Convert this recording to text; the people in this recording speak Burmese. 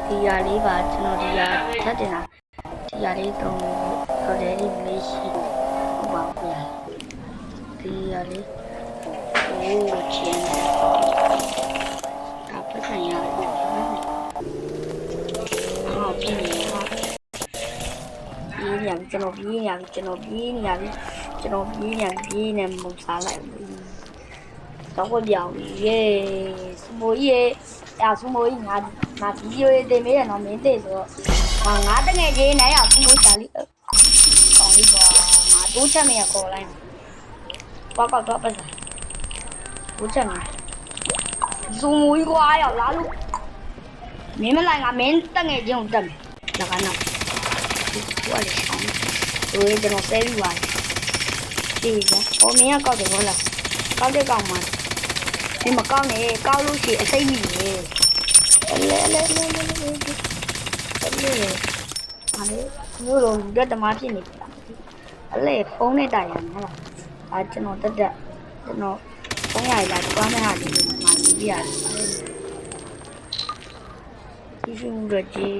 ဒီရလေးပါကျွန်တော်ဒီရထပ်တင်တာဒီရလေးတော့တော်တယ်လေးလေးရှိဟုတ်ပါဘူးဗျာဒီရလေးโอ้ချင်းဒါပတ်ဆိုင်ရတယ်ဟောပြင်းနေဟာပြေးနေပြီကျွန်တော်ပြေးနေပြီကျွန်တော်ပြေးနေပြီကျွန်တော်ပြေးနေမုန်စားလိုက်တော့ကိုပြောင်းရေစမိုးကြီးရစမိုးကြီးငါဗီဒီယိုရေးတင်မေးရနော်မင်းသိဆိုတော့ငါတငယ်ချင်းနဲ့ရစမိုးရှာလိကောင်းပြီကွာငါတိုးချက်မရခေါ်လိုက်တော့ပတ်စားတိုးချက်မစမိုးကြီးကွာရောက်လာလို့မင်းမလိုက်ငါမင်းတငယ်ချင်းကိုတက်မယ်လက်ကနောက်ဟိုလေဆောင်ဟိုကျွန်တော်ဆဲပြီးပါတယ်ဒီကဟိုမင်းကကောက်တယ်ဟုတ်လားကောက်တဲ့ကောင်မှဒီမကောက်နဲ့ကောက်လို့ရှိအစိမ့်မိနေလဲမျိုးလုံးတက်တမဖြစ်နေပြီအလဲဖုန်းနဲ့တိုင်ရမှာလားဒါကျွန်တော်တက်ကျွန်တော်ဖုန်းရည်လာတွားမဲ့ဟာဒီမှာကြည့်ရတယ်ဒီရှင်ရကြီး